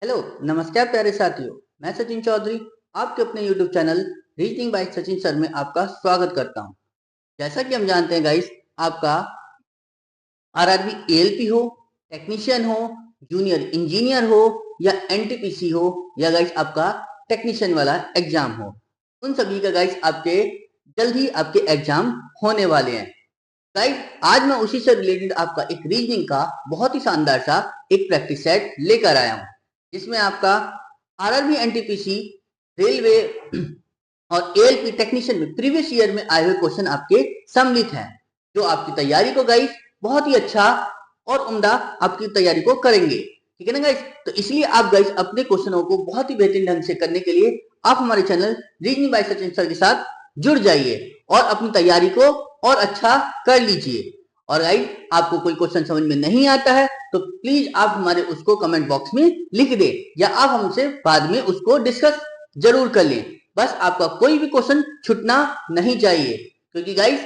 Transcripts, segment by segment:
Hello, नमस्कार प्यारे साथियों। मैं सचिन चौधरी आपके अपने YouTube channel reasoning bye Sachin sir में आपका स्वागत करता हूं। जैसा कि हम जानते हैं गाइस, आपका आरआरबी एएलपी हो, टेक्नीशियन हो, जूनियर इंजीनियर हो या एनटीपीसी हो या गाइस आपका टेक्नीशियन वाला एग्जाम हो, उन सभी का गाइस आपके जल्द ही आपके एग्जाम होने वाले हैं। गाइस आज मैं उसी से रिलेटेड आपका एक रीजनिंग का बहुत ही शानदार सा एक प्रैक्टिस सेट लेकर आया हूं, जिसमें आपका आरआरबी एनटीपीसी रेलवे और एएलपी टेक्नीशियन में प्रीवियस ईयर में आए हुए क्वेश्चन आपके सम्मिलित हैं, जो आपकी तैयारी को गाइस बहुत ही अच्छा और उम्दा आपकी तैयारी को करेंगे। ठीक है ना गाइस? तो इसलिए आप गाइस अपने क्वेश्चनों को बहुत ही बेहतरीन ढंग से करने के लिए आप हमारे channel reasoning bye Sachin sir के साथ जुड़ जाइए और अपनी तैयारी को और अच्छा कर लीजिए। और गाइस आपको कोई क्वेश्चन समझ में नहीं आता है तो प्लीज आप हमारे उसको कमेंट बॉक्स में लिख दे या आप हमसे बाद में उसको डिस्कस जरूर कर लें। बस आपका कोई भी क्वेश्चन छूटना नहीं चाहिए, क्योंकि गाइस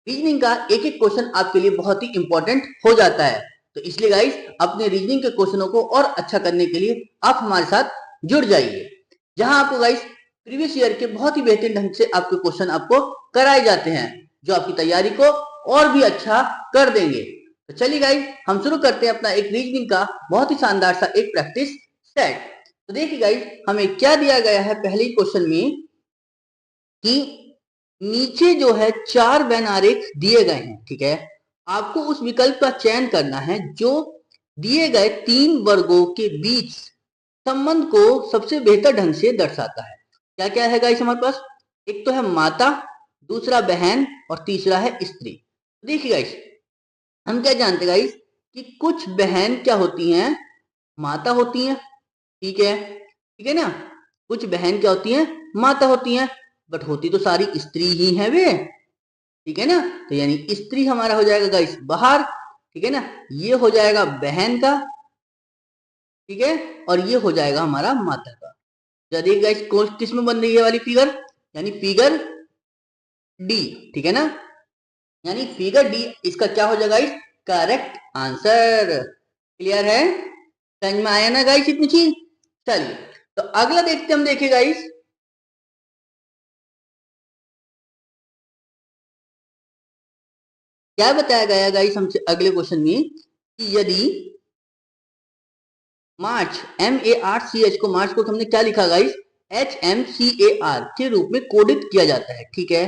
रीजनिंग का एक एक क्वेश्चन आपके लिए बहुत ही इंपॉर्टेंट हो जाता है। तो इसलिए गाइस अपने रीजनिंग के क्वेश्चनों को और अच्छा करने के लिए आप हमारे साथ जुड़ जाइए, जहां आपको गाइस प्रीवियस ईयर के बहुत ही बेहतरीन ढंग से आपके क्वेश्चन आपको कराए जाते हैं, जो आपकी तैयारी को और भी अच्छा कर देंगे। तो चलिए गाइस हम शुरू करते हैं अपना एक रीजनिंग का बहुत ही शानदार सा एक प्रैक्टिस सेट। तो देखिए गाइस हमें क्या दिया गया है पहले ही क्वेश्चन में कि नीचे जो है 4 वेन आरेख दिए गए हैं। ठीक है, आपको उस विकल्प का चयन करना है जो दिए गए 3 वर्गों के बीच संबंध को सबसे बेहतर ढंग से दर्शाता है। क्या क्या है गाइस हमारे पास? एक तो है माता, दूसरा बहन और तीसरा है स्त्री। देखिए गाइस हम क्या जानते हैं गाइस कि कुछ बहन क्या होती हैं, माता होती हैं। ठीक है ना? कुछ बहन क्या होती हैं, माता होती हैं, बट होती तो सारी स्त्री ही हैं वे। ठीक है ना? तो यानी स्त्री हमारा हो जाएगा गाइस बाहर। ठीक है ना? ये हो जाएगा बहन का। ठीक है, और ये हो जाएगा हमारा माता का। देखिए गाइस किस में बन रही है वाली फिगर, यानी फिगर डी। ठीक है ना? यानी फिगर डी इसका क्या हो जाएगा गाइस, करेक्ट आंसर। क्लियर है? समझ में आया ना गाइस इतनी चीज? चलिए तो अगला देखते हम, देखिए गाइस क्या बताया गया गाइस हमसे अगले क्वेश्चन में कि यदि मार्च MARCH को, मार्च को हमने क्या लिखा गाइस, HMCAR के रूप में कोडित किया जाता है। ठीक है,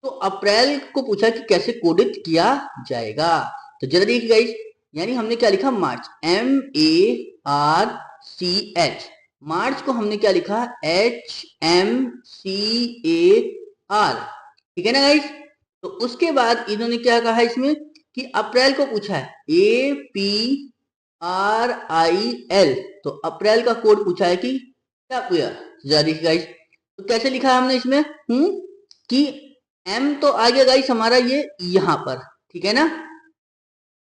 तो अप्रैल को पूछा कि कैसे कोडित किया जाएगा। तो जरा देखिए गाइस, यानी हमने क्या लिखा, मार्च MARCH, मार्च को हमने क्या लिखा, HMCAR। ठीक है ना गाइस? तो उसके बाद इन्होंने क्या कहा इसमें कि अप्रैल को पूछा है APRIL, तो अप्रैल का कोड पूछा है कि क्या पूछा, जरा देखिए गाइस। तो कैसे लिखा है हमने इसमें कि M तो आ गया गाइस हमारा ये यहां पर। ठीक है ना?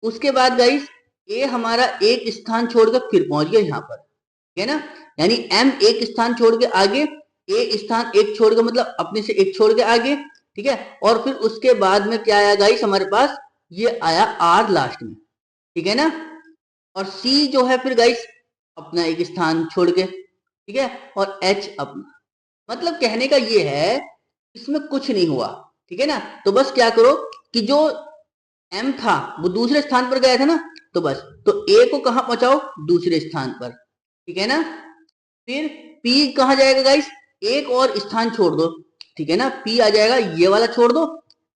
उसके बाद गाइस ए हमारा एक स्थान छोड़कर फिर पहुंच गया यहां पर। ठीक है ना? यानी M एक स्थान छोड़ के आगे, ए स्थान एक छोड़ के मतलब अपने से एक छोड़ के आगे। ठीक है, और फिर उसके बाद में क्या आया गाइस हमारे पास, ये आया R लास्ट में। ठीक है ना? और C जो है फिर गाइस अपना एक स्थान छोड़ के। ठीक है, और H अपना, मतलब कहने का ये है इसमें कुछ नहीं हुआ। ठीक है ना? तो बस क्या करो कि जो M था वो दूसरे स्थान पर गया था ना, तो बस तो A को कहां पहुंचाओ, दूसरे स्थान पर। ठीक है ना? फिर P कहां जाएगा गाइस, एक और स्थान छोड़ दो। ठीक है ना? P आ जाएगा, ये वाला छोड़ दो,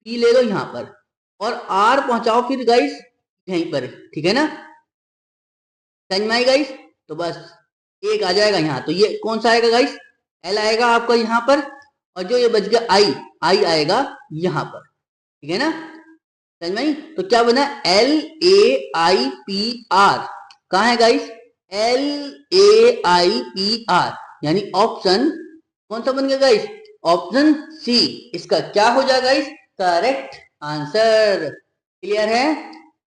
P ले लो यहां पर, और R पहुंचाओ फिर गाइस यहीं पर। ठीक है ना? समझ में आई गाइस? तो बस एक आ जाएगा यहाँ, तो ये कौन सा आएगा गाइस, L आएगा आपका यहाँ पर, और जो ये बच गया I आएगा यहाँ पर। ठीक है ना? समझ में आई? तो क्या बना, LAIPR, कहाँ है गाइस, LAIPR, यानी ऑप्शन कौन सा बन गया गाइस, ऑप्शन सी इसका क्या हो जाएगा गाइस, करेक्ट आंसर। क्लियर है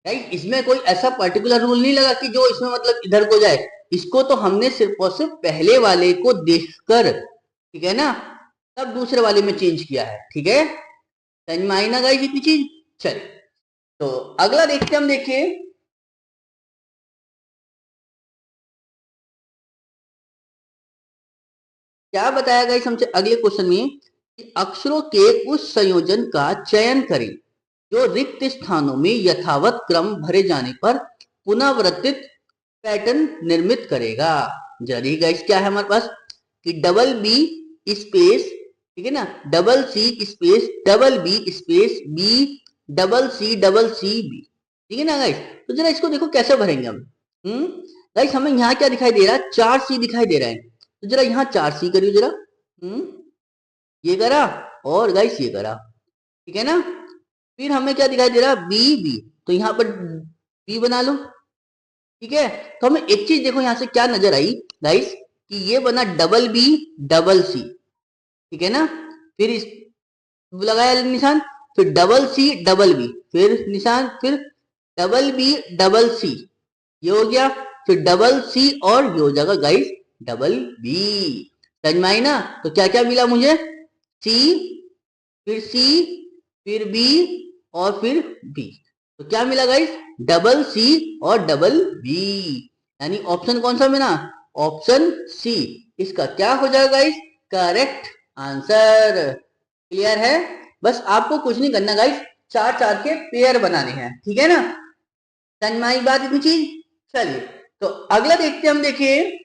गाइस? इसमें कोई ऐसा पर्टिकुलर रूल नहीं लगा कि जो इसमें मतलब इधर को जाए, इसको तो हमने सिर्फ और सिर्फ पहले वाले को देखकर, ठीक है ना, तब दूसरे वाले में चेंज किया है। ठीक है, समझ में आई ना गाइस इतनी चीज? चलिए तो अगला देखते हम, देखिए क्या बताया गाइस हमसे अगले क्वेश्चन में कि अक्षरों के उस संयोजन का चयन करें जो रिक्त स्थानों में यथावत क्रम भरे जाने पर पुनरावृत्तित पैटर्न निर्मित करेगा। जरी गाइस क्या है हमारे पास कि डबल बी स्पेस, ठीक है ना, double C space double B space B double C B, ठीक है ना गाइस। तो जरा इसको देखो कैसे भरेंगे हम। गाइस हमें यहाँ क्या दिखाई दे रहा है, 4C दिखाई दे रहा है, तो जरा यहाँ 4C करियो जरा। ये करा और गाइस ये करा, ठीक है ना। फिर हमें क्या दिखाई दे रहा है, बी बी, तो यहाँ पर बी बना लो, ठीक है। तो हमें एक चीज देखो यहाँ से क्या नजर आई गाइस कि ये बना डबल बी डबल सी, ठीक है ना। फिर इस लगाया निशान, फिर डबल सी डबल बी, फिर निशान, फिर डबल बी डबल सी, ये हो गया, फिर डबल सी और ये हो जाएगा गाइस डबल बी। समझ में आई ना। तो क्या क्या मिला मुझे, सी, फिर सी, फिर बी और फिर बी। तो क्या मिला गाइस, डबल सी और डबल बी, यानी ऑप्शन कौन सा मिला, ऑप्शन सी इसका क्या हो जाएगा गाइस, करेक्ट आंसर। क्लियर है। बस आपको कुछ नहीं करना गाइस, 4 4 के पेयर बनाने हैं, ठीक है ना। समझ में आई बात इतनी चीज। चलिए तो अगला देखते हैं हम, देखिए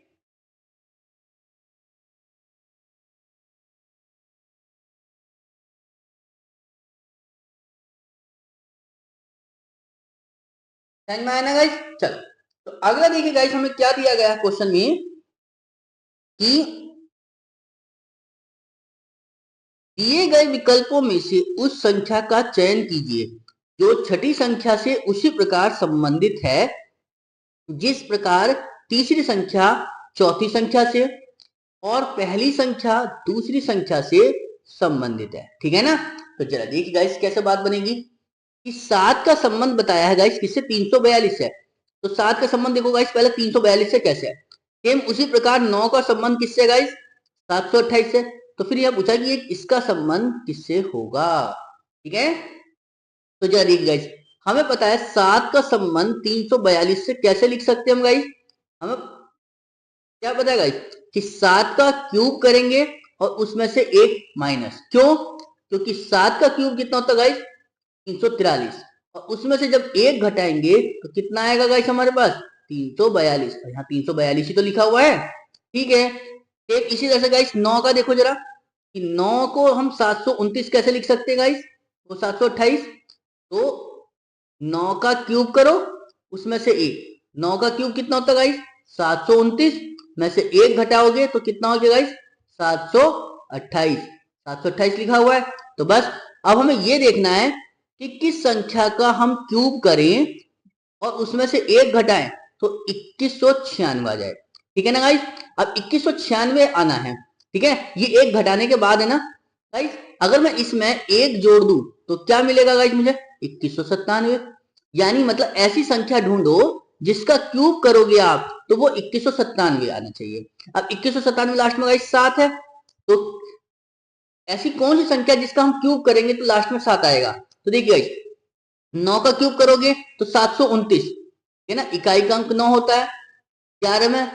समझ में आया ना गाइस। चलो तो अगला देखिए गाइस हमें क्या दिया गया है क्वेश्चन में कि दिए गए विकल्पों में से उस संख्या का चयन कीजिए जो छठी संख्या से उसी प्रकार संबंधित है जिस प्रकार तीसरी संख्या चौथी संख्या से और पहली संख्या दूसरी संख्या से संबंधित है, ठीक है ना। तो जरा देखिए गाइस कैसे बात बनेगी कि 7 का संबंध बताया है गाइस किससे, 342 से। तो 7 का संबंध देखो गाइस पहले 342 से कैसे है, सेम उसी प्रकार 9 का संबंध किससे गाइस, 728 से। तो फिर यह पूछा कि एक इसका संबंध किससे होगा, ठीक है। तो जरा देखिए गाइस हमें पता है 7 का संबंध 342 से कैसे लिख सकते हैं हम गाइस, हमें क्या पता है गाइस कि 7 का क्यूब करेंगे और उसमें से एक माइनस, क्यों, क्योंकि 7 का क्यूब कितना होता है गाइस 343, और उसमें से जब एक घटाएंगे तो कितना आएगा गाइस हमारे पास 342, यहाँ 342 ही तो लिखा हुआ है, ठीक है। एक इसी तरह से गाइस 9 का देखो जरा कि 9 को हम 729 कैसे लिख सकते हैं गाइस, वो 728, तो 9 का क्यूब करो उसमें से एक, 9 का क्यूब कितना होता है गाइस 729 में से एक घटाओगे तो कितना हो गया गाइस 728, 728 लिखा हुआ है। तो बस अब हमें ये देखना है कि किस संख्या का हम क्यूब करें और उसमें से एक घटाएं तो 2196 आ जाए, ठीक है ना गाइस। अब 2196 आना है, ठीक है। ये एक घटाने के बाद है ना गाइस, अगर मैं इसमें एक जोड़ दूं तो क्या मिलेगा गाइस मुझे 2197, यानी मतलब ऐसी संख्या ढूंढो जिसका क्यूब करोगे आप तो वो 2197 आना चाहिए। अब 2197 लास्ट में गाइस 7 है, तो ऐसी कौन सी संख्या जिसका हम क्यूब करेंगे तो लास्ट में 7 आएगा। तो देखिए गाइस 9 का क्यूब करोगे तो 729, है ना, इकाई का अंक 9 होता है। 11 में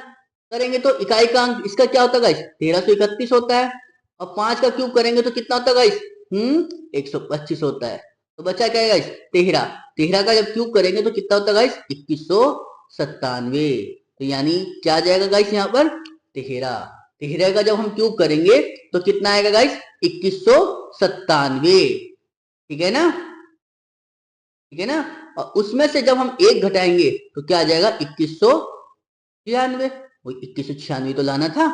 करेंगे तो इकाई का अंक इसका क्या होता है गाइस 1331 होता है, और 5 का क्यूब करेंगे तो कितना होता है गाइस 125 होता है। तो बचा क्या है गाइस 13, 13 का जब क्यूब करेंगे तो कितना होता है गाइस 2197। तो यानी क्या आ जाएगा गाइस यहाँ पर 13, 13 का जब हम क्यूब करेंगे तो कितना आएगा गाइस 2197, ठीक है ना, ठीक है ना। और उसमें से जब हम एक घटाएंगे तो क्या आ जाएगा 2196, वो 2196 तो लाना था,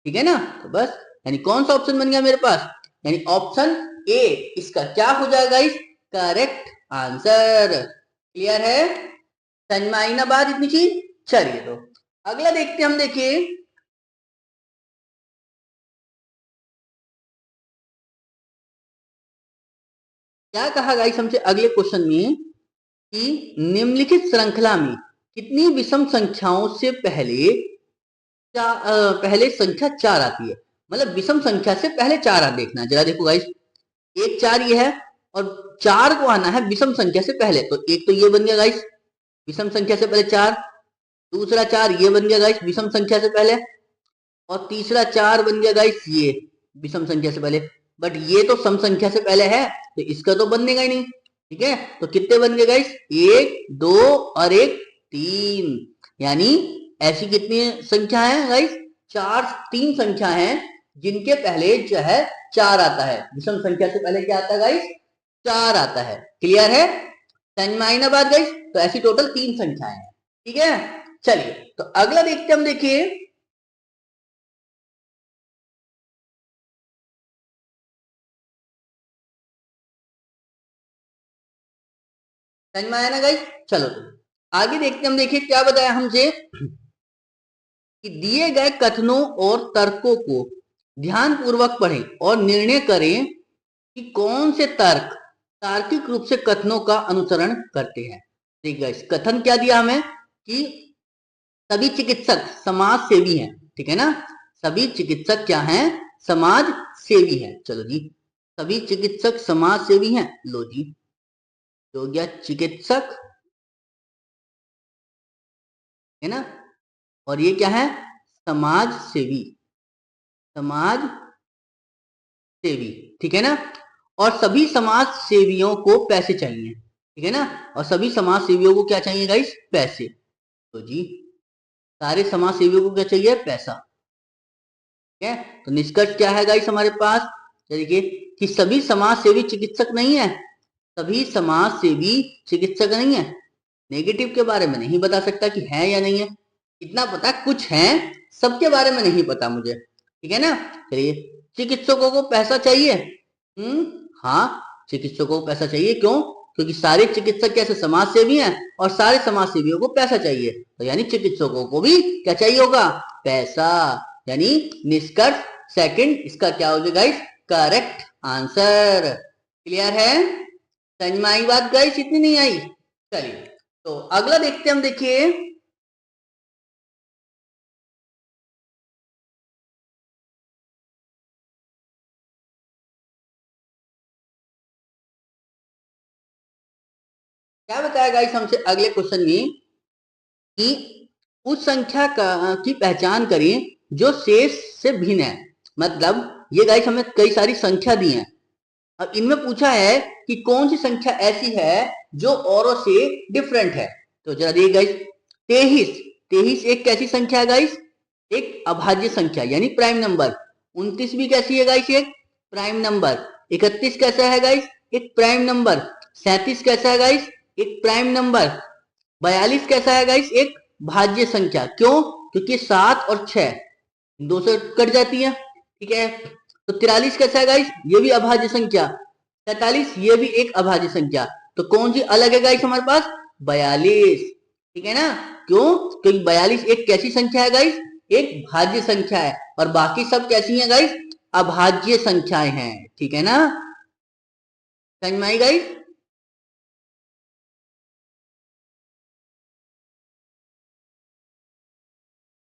ठीक है ना। तो बस यानी कौन सा ऑप्शन बन गया मेरे पास, यानी ऑप्शन ए इसका क्या हो जाएगा इस करेक्ट आंसर। क्लियर है, समझ में आई ना बात इतनी चीज। चलिए तो अगला देखते हम, देखिए क्या कहा गाइस हमसे अगले क्वेश्चन में कि निम्नलिखित श्रृंखला में कितनी विषम संख्याओं से पहले संख्या 4 आती है, मतलब विषम संख्या से पहले 4 आ देखना। जरा देखो गाइस एक 4 ये है और 4 को आना है विषम संख्या से पहले, तो एक तो ये बन गया गाइस विषम संख्या से पहले 4, दूसरा 4 ये बन गया गाइस विषम संख्या से पहले, और तीसरा 4 बन गया गाइस ये विषम संख्या से पहले, बट ये तो सम संख्या से पहले है तो इसका तो बनेगा ही नहीं। ठीक है, तो कितने बन गए गाइस, 1 2 और 1 3, यानी ऐसी कितनी संख्या है गाइस, 3 संख्या है जिनके पहले जो है 4 आता है। विषम संख्या से पहले क्या आता है गाइस, 4 आता है। क्लियर है, समझ में आई ना बात गाइस। तो ऐसी टोटल 3 संख्याएं हैं। ठीक है, चलिए तो अगला देखते हम, देखिए समझ में आया ना गाइस। चलो तो आगे देखते हम, देखिए क्या बताया हमसे कि दिए गए कथनों और तर्कों को ध्यान पूर्वक पढ़ें और निर्णय करें कि कौन से तर्क तार्किक रूप से कथनों का अनुसरण करते हैं। ठीक है, कथन क्या दिया हमें कि सभी चिकित्सक समाज सेवी हैं। ठीक है ना, सभी चिकित्सक क्या हैं, समाज सेवी हैं। चलो जी, सभी चिकित्सक समाज सेवी हैं। लो जी, हो गया चिकित्सक, है ना, और ये क्या है, समाज सेवी, समाज सेवी। ठीक है ना, और सभी समाज सेवियों को पैसे चाहिए। ठीक है ना, और सभी समाज सेवियों को क्या चाहिए गाइस, पैसे। तो जी सारे समाज सेवियों को क्या चाहिए, पैसा। ठीक है, तो निष्कर्ष क्या है गाइस हमारे पास, देखिए कि सभी समाज सेवी चिकित्सक नहीं है, सभी समाज सेवी चिकित्सक नहीं है। नेगेटिव के बारे में नहीं बता सकता कि है या नहीं है, इतना पता कुछ है, सबके बारे में नहीं पता मुझे। ठीक है ना, चलिए चिकित्सकों को पैसा चाहिए। हाँ, चिकित्सकों को पैसा चाहिए, क्यों, क्योंकि सारे चिकित्सक कैसे समाज सेवी हैं और सारे समाज सेवियों को पैसा चाहिए, तो यानी चिकित्सकों को भी क्या चाहिए होगा, पैसा। यानी निष्कर्ष सेकंड इसका क्या हो जाएगा गाइस, करेक्ट आंसर। क्लियर है, समझ में आई बात गाइस, इतनी नहीं आई। चलिए तो अगला देखते हैं हम, देखिए क्या बताया गाइस हमसे अगले क्वेश्चन में कि उस संख्या की पहचान करें जो शेष से भिन्न है। मतलब ये गाइस हमें कई सारी संख्या दी है, अब इनमें पूछा है कि कौन सी संख्या ऐसी है जो औरों से डिफरेंट है। तो जरा देखिए गाइस, 23 23 एक कैसी संख्या है गाइस, एक अभाज्य संख्या यानी प्राइम नंबर। 29 भी कैसी है गाइस, एक प्राइम नंबर। 31 कैसा है गाइस, एक प्राइम नंबर। 37 कैसा है गाइस, एक प्राइम नंबर। 42 कैसा है गाइस, एक भाज्य संख्या। क्यों, क्योंकि 7 और 6 दो से कट जाती है। ठीक है, तो 43 कैसा है गाइस, ये भी अभाज्य संख्या। 43 ये भी एक अभाज्य संख्या। तो कौन सी अलग है गाइस हमारे पास, 42। ठीक है ना, क्यों, क्योंकि 42 एक कैसी संख्या है गाइस, एक भाज्य संख्या है, और बाकी सब कैसी हैं गाइस, अभाज्य संख्याएं हैं। ठीक है ना, समझ में आई गाइस।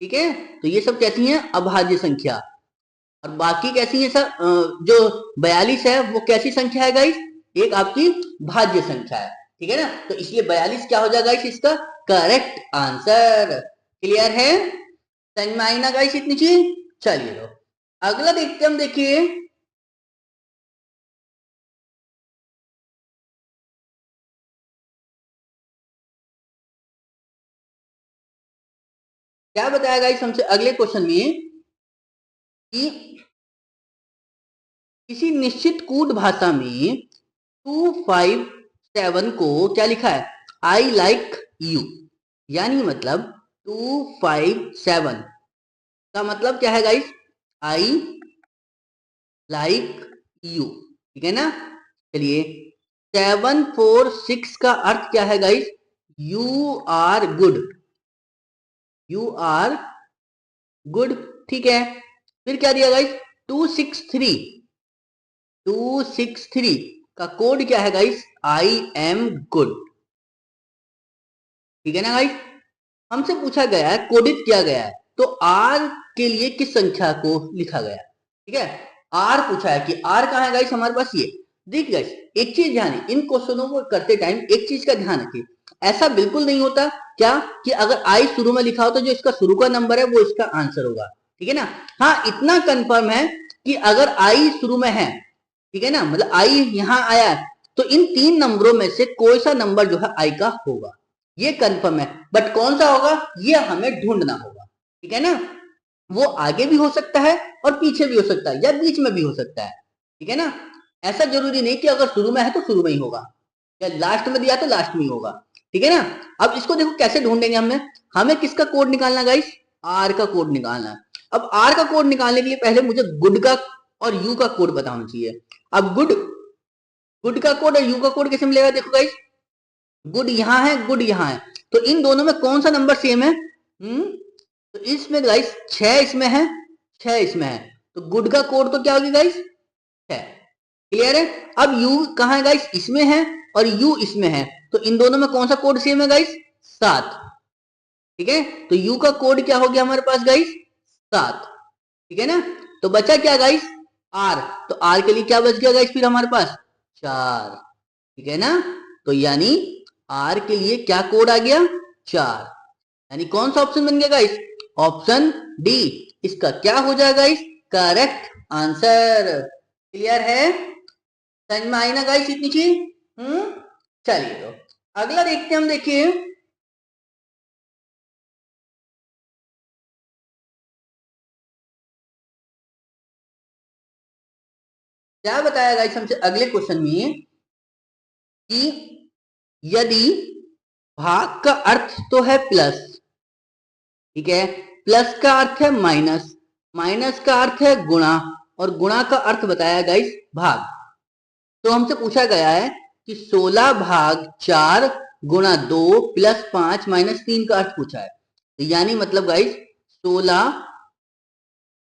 ठीक है, तो ये सब कैसी हैं, अभाज्य संख्या, और बाकी कैसी है सर, जो 42 है वो कैसी संख्या है गाइस, एक आपकी भाज्य संख्या है। ठीक है ना, तो इसलिए 42 क्या हो जाएगा गाइस, इसका करेक्ट आंसर। क्लियर है, समझ में आई ना गाइस इतनी चीज। चलिए तो अगला देखते हम, देखिए क्या बताया गाइस हमसे अगले क्वेश्चन में कि किसी निश्चित कूट भाषा में 257 को क्या लिखा है, आई लाइक यू, यानी मतलब 257 का मतलब क्या है गाइस, आई लाइक यू। ठीक है ना, चलिए 746 का अर्थ क्या है guys, you are good, you are good. ठीक है, फिर क्या दिया गाइस, 263 263 का कोड क्या है गाइस, आई एम गुड। ठीक है ना गाइस, हमसे पूछा गया है, कोडित किया गया है, तो आर के लिए किस संख्या को लिखा गया है। ठीक है, आर पूछा है कि आर कहाँ है गाइस हमारे पास, ये देखिए गाइस, एक चीज ध्यान है, इन क्वेश्चनों को करते टाइम एक चीज का ध्यान रखिए, ऐसा बिल्कुल नहीं होता क्या कि अगर आई शुरू में लिखा हो तो जो इसका शुरू का नंबर है वो इसका आंसर होगा। ठीक है ना। हाँ इतना कंफर्म है कि अगर आई शुरू में है, ठीक है ना, मतलब आई यहां आया है, तो इन 3 नंबरों में से कोई सा नंबर जो है आई का होगा, ये कंफर्म है। बट कौन सा होगा ये हमें ढूंढना होगा, ठीक है ना। वो आगे भी हो सकता है और पीछे भी हो सकता है या बीच में भी हो सकता है, ठीक है ना। ऐसा जरूरी नहीं कि अगर शुरू में है तो शुरू में ही होगा, या लास्ट में दिया तो लास्ट में ही होगा, ठीक है ना। अब इसको देखो कैसे ढूंढेंगे हमने, हमें किसका कोड निकालना गाइस, आर का कोड निकालना है। अब आर का कोड निकालने के लिए पहले मुझे गुड का और यू का कोड बताना चाहिए। अब गुड गुड का कोड और यू का कोड कैसे मिलेगा, देखो गाइस, गुड यहां है, गुड यहां है, तो इन दोनों में कौन सा नंबर सेम है, तो इसमें गाइस 6 इसमें है, 6 इसमें है, तो गुड का कोड तो क्या होगी गाइस 6। क्लियर है। अब यू कहां है गाइस, इसमें है और यू इसमें है, तो इन दोनों में कौन सा कोड सेम है गाइस 7। ठीक है, तो यू का कोड क्या हो गया हमारे पास गाइस 7, ठीक है ना। तो बचा क्या गाइस आर, तो आर के लिए क्या बच गया गाइस फिर हमारे पास 4, ठीक है ना। तो यानी आर के लिए क्या कोड आ गया 4, यानी कौन सा ऑप्शन बन गया गाइस, ऑप्शन डी इसका क्या हो जाएगा इस करेक्ट आंसर। क्लियर है, समझ में आई ना गाइस इतनी चीज। चलिए तो अगला देखते हैं हम, देखिए क्या बताया गाइस हमसे अगले क्वेश्चन में कि यदि भाग का अर्थ तो है प्लस, ठीक है, प्लस का अर्थ है माइनस, माइनस का अर्थ है गुणा, और गुणा का अर्थ बताया गाइस भाग। तो हमसे पूछा गया है कि 16 भाग 4 गुणा 2 प्लस 5 माइनस 3 का अर्थ पूछा है। तो यानी मतलब गाइस 16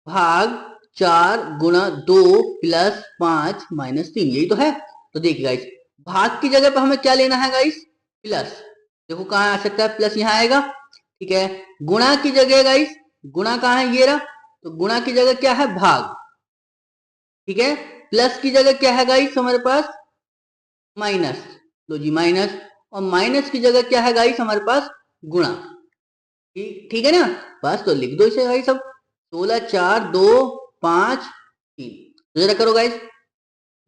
भाग 4 गुणा 2 प्लस 5 माइनस 3, यही तो है। तो देखिए गाइस भाग की जगह पर हमें क्या लेना है गाइस प्लस, देखो कहां आ सकता है प्लस यहां आएगा, ठीक है। गुणा की जगह गाइस, गुणा कहां है ये रहा, तो गुणा की जगह क्या है भाग, ठीक है। प्लस की जगह क्या है गाइस हमारे पास माइनस, लो जी माइनस, और माइनस की जगह क्या है गाइस हमारे पास गुणा, ठीक ठीक है ना। बस तो लिख दो इसे गाइस सब, 16 4 2 5 3, तो जरा करो गाइस,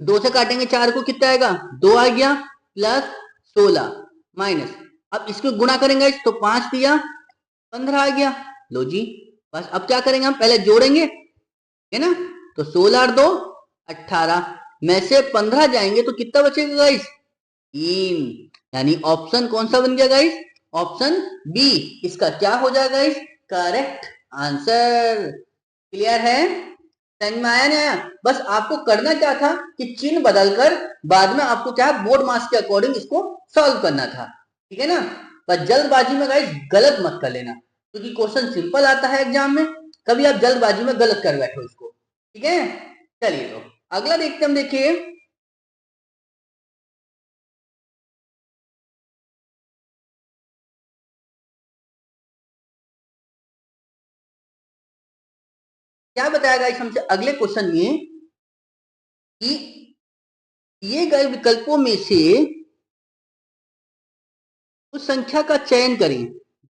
2 से काटेंगे 4 को कितना आएगा 2 आ गया, प्लस 16 माइनस, अब इसको गुणा करेंगे गाइस तो 5 दिया 15 आ गया, लो जी। बस अब क्या करेंगे हम पहले जोड़ेंगे, है ना। तो 16 और 2 18 में से 15 जाएंगे तो कितना बचेगा गाइस 3, यानी ऑप्शन कौन सा बन गया गाइस, ऑप्शन बी इसका क्या हो जाएगा गाइस करेक्ट आंसर। क्लियर है, समझ में आया नहीं आया। बस आपको करना क्या था कि चिन्ह बदलकर बाद में आपको क्या बोर्ड मार्क्स के अकॉर्डिंग इसको सॉल्व करना था, ठीक है ना। पर जल्दबाजी में गाइस गलत मत कर लेना, क्योंकि क्वेश्चन सिंपल आता है एग्जाम में, कभी आप जल्दबाजी में गलत कर बैठो इसको, ठीक है। चलिए तो अगला देखते हम, देखिए क्या बताया गाइस हमसे अगले क्वेश्चन में कि ये गए विकल्पों में से उस संख्या का चयन करें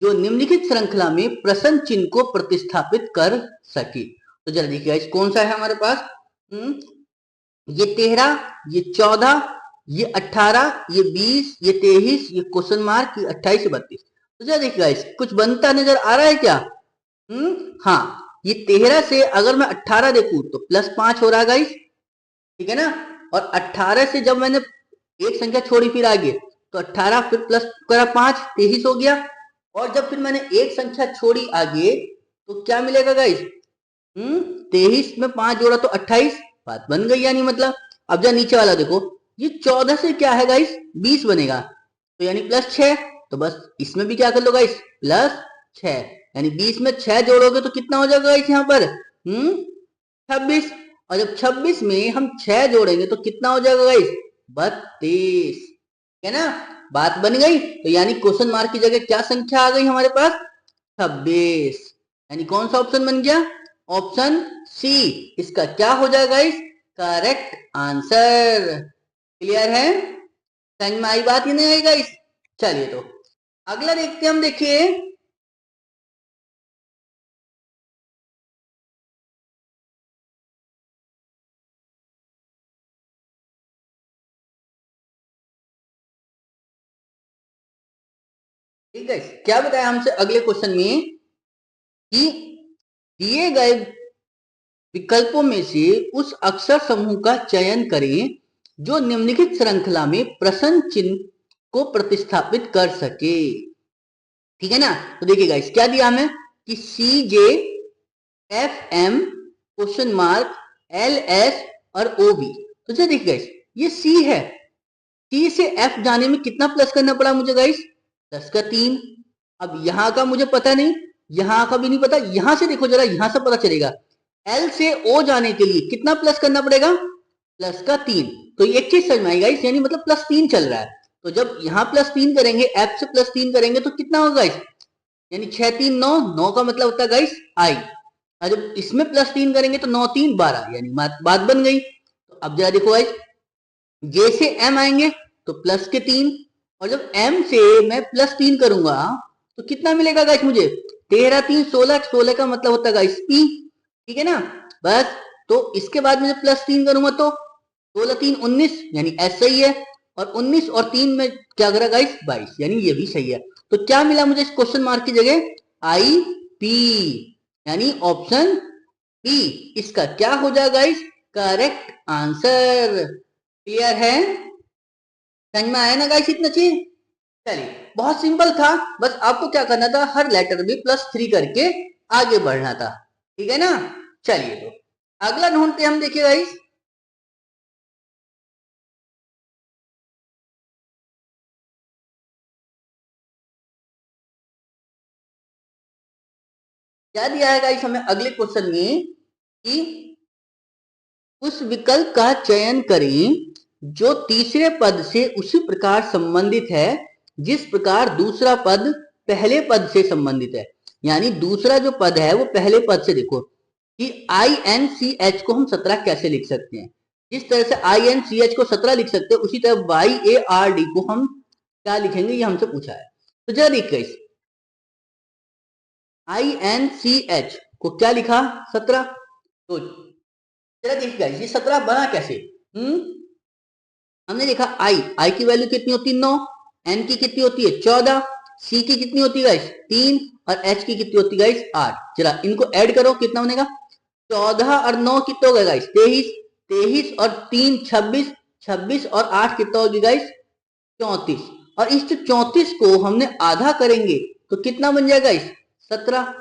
जो निम्नलिखित श्रृंखला में प्रश्न चिन्ह को प्रतिस्थापित कर सके। तो जरा देखिए गाइस कौन सा है हमारे पास, ये 13, ये 14, ये 18, ये 20, ये 23, ये क्वेश्चन मार्क, ये 28, ये 32। तो जरा देखिए गाइस कुछ बनता नजर आ रहा है क्या, हाँ, ये 13 से अगर मैं 18 देखूं तो प्लस 5 हो रहा है गाइस, ठीक है ना। और 18 से जब मैंने एक संख्या छोड़ी फिर आगे, तो 18 फिर प्लस करा 5 23 हो गया, और जब फिर मैंने एक संख्या छोड़ी आगे तो क्या मिलेगा गाइस, 23 में 5 जोड़ा तो 28, बात बन गई यानी मतलब। अब जरा नीचे वाला देखो, ये 14 से क्या है गाइस 20 बनेगा, तो यानी प्लस 6, तो बस इसमें भी क्या कर लो गाइस प्लस 6, यानी 20 में 6 जोड़ोगे तो कितना हो जाएगा गाइस यहाँ पर 26, और जब 26 में हम 6 जोड़ेंगे तो कितना हो जाएगा गाइस 32, है ना। बात बन गई, तो यानी क्वेश्चन मार्क की जगह क्या संख्या आ गई हमारे पास 26, यानी कौन सा ऑप्शन बन गया ऑप्शन सी इसका क्या हो जाएगा गाइस करेक्ट आंसर। क्लियर है, समझ में आई बात ही नहीं आई गाइस। चलिए तो अगला देखते हैं हम, देखिए ठीक है, क्या बताया हमसे अगले क्वेश्चन में कि दिए गए विकल्पों में से उस अक्षर समूह का चयन करें जो निम्नलिखित श्रृंखला में प्रश्न चिन्ह को प्रतिस्थापित कर सके। ठीक है ना, तो देखिए गाइस क्या दिया हमें कि C J F M question mark L S और ओ बी। तो चलिए देखिए गाइस ये सी है, सी से एफ जाने में कितना प्लस करना पड़ा मुझे गाइस, 10 का 3। अब यहां का मुझे पता नहीं, यहां का भी नहीं पता, यहां से देखो जरा, यहां से पता चलेगा एल से ओ जाने के लिए कितना प्लस करना पड़ेगा, प्लस का 3। तो एक चीज समझ में आई गाइस, यानी मतलब प्लस 3 चल रहा है। तो जब यहाँ प्लस 3 करेंगे, एफ से प्लस 3 करेंगे तो कितना होगा गाइस, यानी 6 3 9, 9 का मतलब होता है गाइस आई। और जब इसमें प्लस 3 करेंगे तो 9 3 12, यानी बात बन गई। तो अब जरा देखो गाइस, जे से एम आएंगे तो प्लस के 3, और जब एम से मैं प्लस 3 करूंगा तो कितना मिलेगा गाइस मुझे, 13 3 16, 16 का मतलब होता है गाइस पी। ठीक है ना, बस। तो इसके बाद में जब प्लस 3 करूंगा तो 16 3 19, यानी एस सही है, और 19 और 3 में क्या करा गाइस 22, यानी ये भी सही है। तो क्या मिला मुझे इस क्वेश्चन मार्क की जगह, आई पी, यानी ऑप्शन बी इसका क्या हो जाएगा गाइस, करेक्ट आंसर। क्लियर है, समझ में आया ना गाइस इतना चीज। चलिए बहुत सिंपल था, बस आपको क्या करना था, हर लेटर में +3 करके आगे बढ़ना था। ठीक है ना, चलिए तो अगला ढूंढते हम, देखिए गाइस क्या दिया है गाइस हमें अगले क्वेश्चन में कि उस विकल्प का चयन करें जो तीसरे पद से उसी प्रकार संबंधित है जिस प्रकार दूसरा पद पहले पद से संबंधित है। यानी दूसरा जो पद है वो पहले पद से, देखो कि आई एन सी एच को हम 17 कैसे लिख सकते हैं, जिस तरह से आई एन सी एच को 17 लिख सकते हैं उसी तरह वाई ए आर डी को हम क्या लिखेंगे, ये हमसे पूछा है। तो जरा देखिए आई एन सी एच को क्या लिखा 17, तो जरा देखिए ये 17 बना कैसे। हमने देखा आई की वैल्यू कितनी होती है 9, एन की कितनी होती है 14, सी की कितनी होती है गाइस 3, और एच की कितनी होती है गाइस 8। जरा इनको ऐड करो कितना बनेगा, 14 और 9 कितना होगा गाइस 23, 23 और 3 26, 26 और 8 कितना होगी गाइस 34। और इस 34 को हमने आधा करेंगे तो कितना बन जाएगा गाइस 17,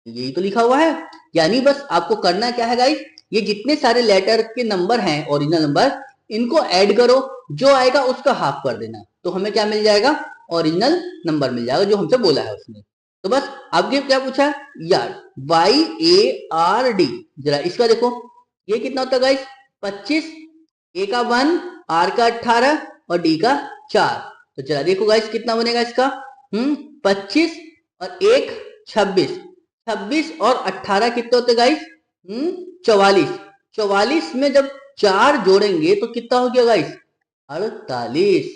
यही तो लिखा हुआ है। यानी बस आपको करना क्या है गाइस, ये जितने सारे लेटर के नंबर हैं ओरिजिनल नंबर, इनको ऐड करो, जो आएगा उसका हाफ कर देना, तो हमें क्या मिल जाएगा, ओरिजिनल नंबर मिल जाएगा जो हमसे बोला है उसने। तो बस आपके क्या पूछा है यार, वाई ए आर डी, जरा इसका देखो ये कितना होता है गाइस 25, ए का 1, आर का 18 और डी का 4। तो जरा देखो गाइस कितना बनेगा इसका, 25 और 1 26, 26 और 18 कितने होते गाइस 44, 44 में जब 4 जोड़ेंगे तो कितना हो गया गाइस 48,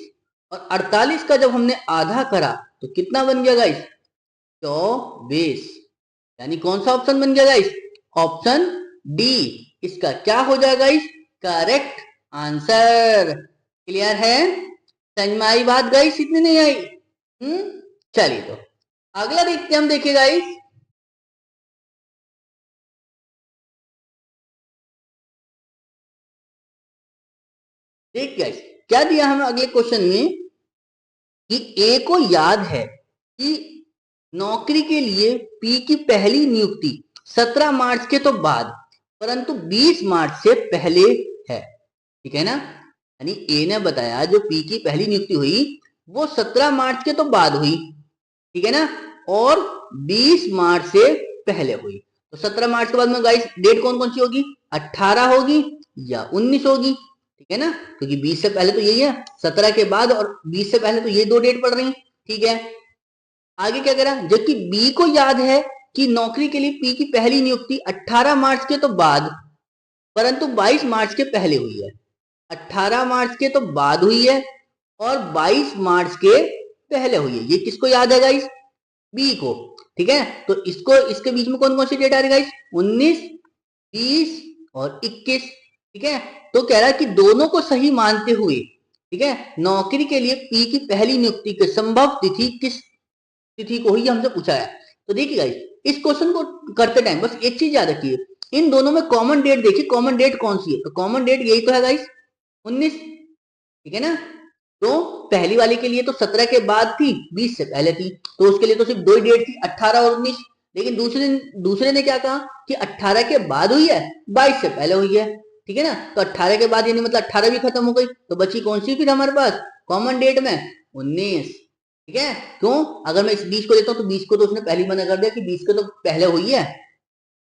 और 48 का जब हमने आधा करा तो कितना बन गया गाइस 24। यानी कौन सा ऑप्शन बन गया गाइस, ऑप्शन डी इसका क्या हो जाएगा गाइस, करेक्ट आंसर। क्लियर है, समझ में आई बात गाइस, इतनी नहीं आई। चलिए तो अगला देखते हैं हम, देखिए गाइस देख गाइस क्या दिया हमें अगले क्वेश्चन में कि ए को याद है कि नौकरी के लिए पी की पहली नियुक्ति 17 मार्च के तो बाद परंतु 20 मार्च से पहले है। ठीक है ना, यानी ए ने बताया जो पी की पहली नियुक्ति हुई वो 17 मार्च के तो बाद हुई, ठीक है ना, और 20 मार्च से पहले हुई। तो 17 मार्च के बाद में गाइस डेट कौन कौन सी होगी, 18 होगी या 19 होगी, ठीक है ना, क्योंकि 20 से पहले तो यही है, 17 के बाद और 20 से पहले तो ये दो डेट पड़ रही है। ठीक है, आगे क्या करा, जबकि बी को याद है कि नौकरी के लिए पी की पहली नियुक्ति 18 मार्च के तो बाद परंतु 22 मार्च के पहले हुई है, 18 मार्च के तो बाद हुई है और 22 मार्च के पहले हुई है। ये किसको याद है गाइस, बी को। ठीक है, तो इसको इसके बीच में कौन कौन सी डेट आ रही है गाइस, 19 20 और 21। ठीक है, तो कह रहा है कि दोनों को सही मानते हुए, ठीक है, नौकरी के लिए पी की पहली नियुक्ति की संभव तिथि किस तिथि को ही हमसे पूछा है। तो देखिए गाइस, इस क्वेश्चन को करते टाइम बस एक चीज याद रखिए, इन दोनों में कॉमन डेट देखिए, कॉमन डेट कौन सी है, तो कॉमन डेट यही तो है गाइस, 19, ठीक है ना। तो पहली वाली के लिए तो 17 के बाद थी, 20 से पहले थी, तो उसके लिए तो सिर्फ दो ही डेट थी, 18 और 19। लेकिन दूसरे ने क्या कहा कि 18 के बाद हुई है, 22 से पहले हुई है, ठीक है ना। तो 18 के बाद यानी मतलब 18 भी खत्म हो गई, तो बची कौन सी फिर हमारे पास कॉमन डेट में, 19, ठीक है। क्यों, अगर मैं इस 20 को लेता हूं तो 20 को तो उसने पहले मना कर दिया कि 20 को तो पहले हुई है,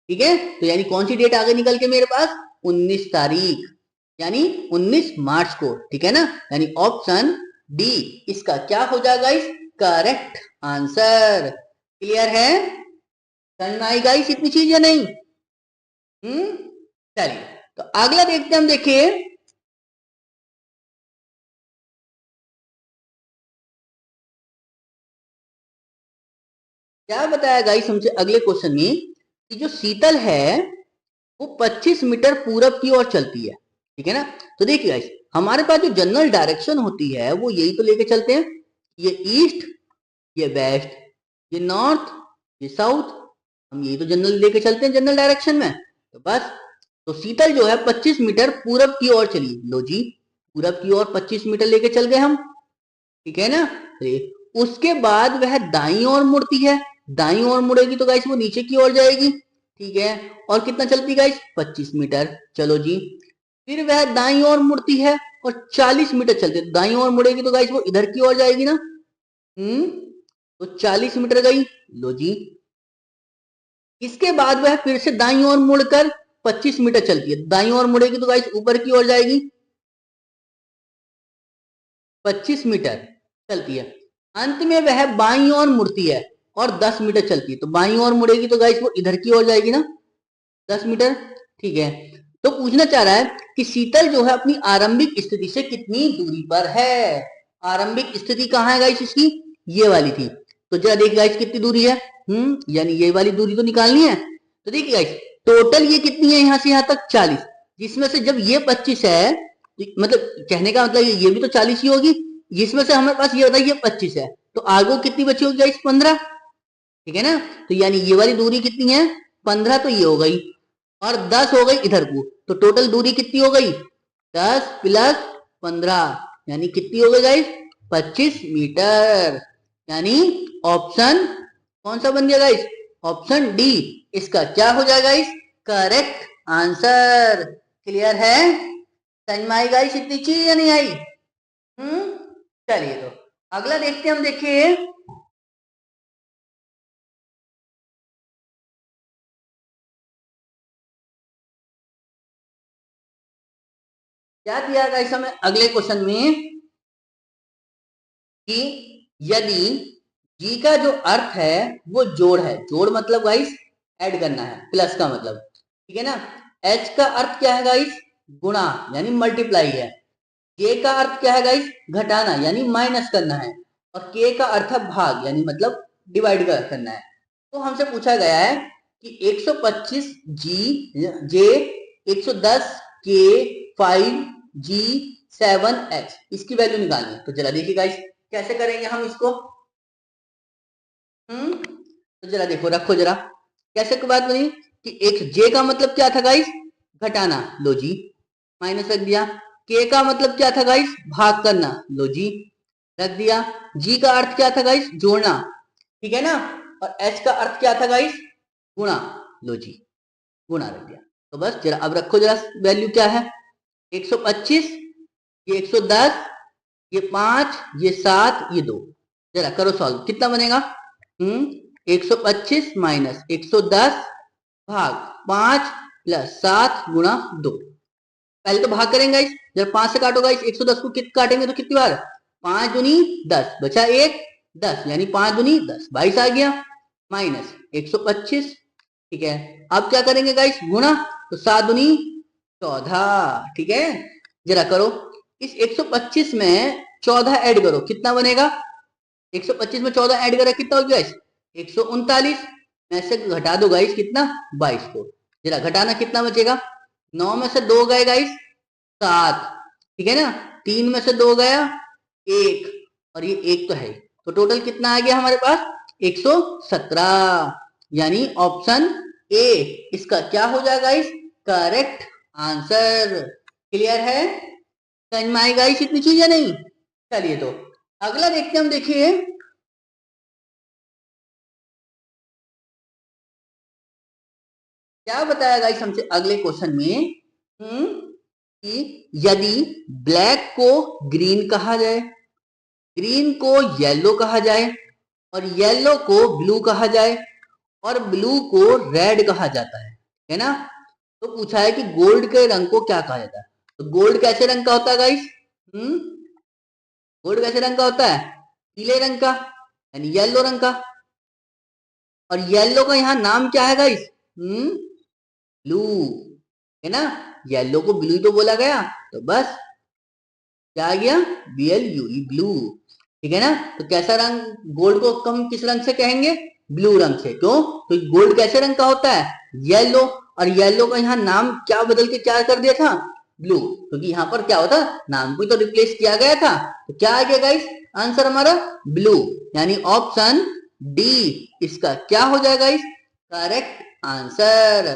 ठीक है। तो यानी कौन सी डेट आगे निकल के मेरे पास, 19 तारीख, यानी 19 मार्च को, ठीक है ना। यानी ऑप्शन डी इसका क्या हो जाएगा इस करेक्ट आंसर। क्लियर है, समझ में आई गाइस इतनी चीज या नहीं? चलिए तो अगला देखते हैं हम, देखिए क्या बताया गाइस हमसे अगले क्वेश्चन में, कि जो शीतल है वो 25 मीटर पूरब की ओर चलती है, ठीक है ना। तो देखिए गाइस, हमारे पास जो जनरल डायरेक्शन होती है वो यही तो लेके चलते हैं, ये ईस्ट, ये वेस्ट, ये नॉर्थ, ये साउथ, हम यही तो जनरल लेके चलते हैं जनरल डायरेक्शन में। तो बस, तो शीतल जो है 25 मीटर पूरब की ओर चली, लो जी, पूरब की ओर 25 मीटर लेके चल गए हम, ठीक है ना। उसके बाद वह दाई ओर मुड़ती है, दाई ओर मुड़ेगी तो गाइस वो नीचे की ओर जाएगी, ठीक है। और कितना चलती गाइस, 25 मीटर, चलो जी। फिर वह दाई ओर मुड़ती है और 40 मीटर चलती है, दाई ओर मुड़ेगी तो गाइस वो इधर की ओर जाएगी ना, तो 40 मीटर गई, लो जी। इसके बाद वह फिर से दाई ओर मुड़कर 25 मीटर चलती है, दाई ओर मुड़ेगी तो गाइस ऊपर की ओर जाएगी, 25 मीटर चलती है। अंत में वह बाईं ओर मुड़ती है और 10 मीटर चलती है, तो बाईं ओर मुड़ेगी तो गाइस वो इधर की ओर जाएगी ना, 10 मीटर, ठीक है। तो पूछना चाह रहा है कि शीतल जो है अपनी आरंभिक स्थिति से कितनी दूरी पर है। आरंभिक स्थिति कहाँ है गाइस इसकी, ये वाली थी, तो जरा देखिए गाइस कितनी दूरी है, यानी ये वाली दूरी तो निकालनी है। तो देखिए गाइस, टोटल ये कितनी है यहां से यहां तक 40, जिसमें से जब ये 25 है, तो मतलब कहने का मतलब ये भी तो 40 ही होगी, जिसमें से हमारे पास ये होता है ये 25 है, तो आगे कितनी बची होगी गाइस, 15, ठीक है ना। तो यानी ये वाली दूरी कितनी है, 15, तो ये हो गई, और 10 हो गई इधर को, तो टोटल दूरी कितनी हो गई, 10 प्लस 15, यानी कितनी हो गई गाइस, 25 मीटर। यानी ऑप्शन कौन सा बन गया गाइस, ऑप्शन डी इसका क्या हो जाएगा इस करेक्ट आंसर। क्लियर है, समझ में आई गाइस इतनी चीज या नहीं आई? चलिए तो अगला देखते हैं हम, देखिए क्या दिया गाइस हमें अगले क्वेश्चन में, कि यदि जी का जो अर्थ है वो जोड़ है, जोड़ मतलब गाइस ऐड करना है, प्लस का मतलब, ठीक है ना। एच का अर्थ क्या है गाइस, गुणा यानी मल्टीप्लाई है। के का अर्थ क्या है गाइस, घटाना यानी माइनस करना है। और के का अर्थ है भाग यानी मतलब डिवाइड करना है। तो हमसे पूछा गया है कि 125 जी जे, 110 के, 5 जी, 7 एच, इसकी वैल्यू निकालनी है। तो जरा देखिए गाइस कैसे करेंगे हम इसको, तो जरा देखो, रखो जरा, कैसे की बात बनी, कि एक जे का मतलब क्या था गाइस, घटाना, लो जी, माइनस रख दिया। के का मतलब क्या था गाइस, भाग करना, लो जी, रख दिया। जी का अर्थ क्या था गाइस, जोड़ना, ठीक है ना। और एच का अर्थ क्या था गाइस, गुणा, लो जी, गुणा रख दिया। तो बस जरा अब रखो जरा, वैल्यू क्या है, 125, ये 110, ये 5, ये 7, ये 2, जरा करो सॉल्व, कितना बनेगा, 125 माइनस 110 भाग 5 प्लस 7 गुणा 2। पहले तो भाग करेंगे इस, जब 5 से काटोगा इस 110 को काटेंगे तो कितनी बार, 5 दूनी 10, बचा एक 10, यानी 5 दूनी 10, 22 आ गया, माइनस 125, ठीक है। अब क्या करेंगे गाइस, गुणा, तो 7 दूनी 14, ठीक है। जरा करो, इस 125 में 14 ऐड करो, कितना बनेगा, 125 में 14 ऐड करा कितना हो गया, 139 में से घटा दो गाइस कितना, 22 को, जरा घटाना कितना बचेगा, 9 में से 2 गए गाइस 7, ठीक है ना, 3 में से 2 गया 1, और ये 1 तो है, तो टोटल कितना आ गया हमारे पास 117, यानी ऑप्शन ए इसका क्या हो जाएगा इस करेक्ट आंसर। क्लियर है, समझ में आई गाइस इतनी चीजें नहीं। चलिए तो अगला देखते हैं हम। देखिए क्या बताया गाइस हमसे अगले क्वेश्चन में, कि यदि ब्लैक को ग्रीन कहा जाए, ग्रीन को येलो कहा जाए, और येलो को ब्लू कहा जाए, और ब्लू को रेड कहा जाता है ना। तो पूछा है कि गोल्ड के रंग को क्या कहा जाता है। तो गोल्ड कैसे रंग का होता है गाइस? गोल्ड कैसे रंग का होता है? पीले रंग का, यानी येलो रंग का। और येलो का यहाँ नाम क्या है गाइस? ब्लू, है ना। येलो को ब्लू तो बोला गया, तो बस क्या आ गया? BLUE, blue. ठीक है ना। तो कैसा रंग, गोल्ड को हम किस रंग से कहेंगे? ब्लू रंग से। क्यों? तो गोल्ड कैसे रंग का होता है? येलो। और येलो का यहाँ नाम क्या बदल के क्या कर दिया था? ब्लू। क्योंकि यहाँ पर क्या होता, नाम को तो रिप्लेस किया गया था। तो क्या आ गया गाइस आंसर हमारा? ब्लू, यानी ऑप्शन डी इसका क्या हो जाएगा इस करेक्ट आंसर।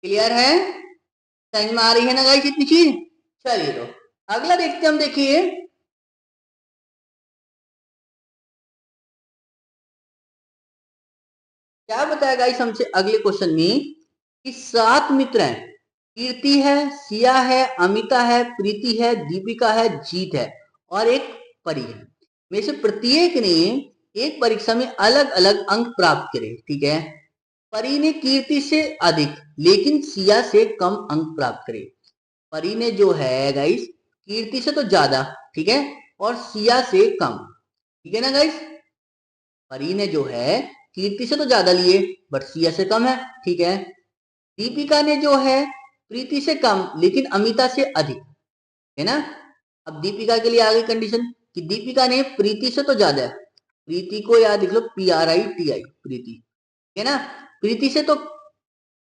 क्लियर है, समझ में आ रही है ना गाइस इतनी चीज। चलिए तो अगला देखते हैं हम। देखिए क्या बताया गाइस हमसे अगले क्वेश्चन में, कि 7 मित्र हैं, कीर्ति है, सिया है, अमिता है, प्रीति है, दीपिका है, जीत है, और एक परी है। में से प्रत्येक ने एक परीक्षा में अलग अलग अंक प्राप्त करे। ठीक है। परी ने कीर्ति से अधिक लेकिन सिया से कम अंक प्राप्त करे। परी ने जो है गाइस कीर्ति से तो ज्यादा, ठीक है, और सिया से कम। ठीक है ना गाइस। परी ने जो है कीर्ति से तो ज्यादा लिए बट सिया से कम है। ठीक है। दीपिका ने जो है प्रीति से कम लेकिन अमिता से अधिक, है ना। अब दीपिका के लिए आगे कंडीशन कि दीपिका ने प्रीति से तो ज्यादा है। प्रीति को याद लिख लो, PRITI, प्रीति, है ना। प्रीति से तो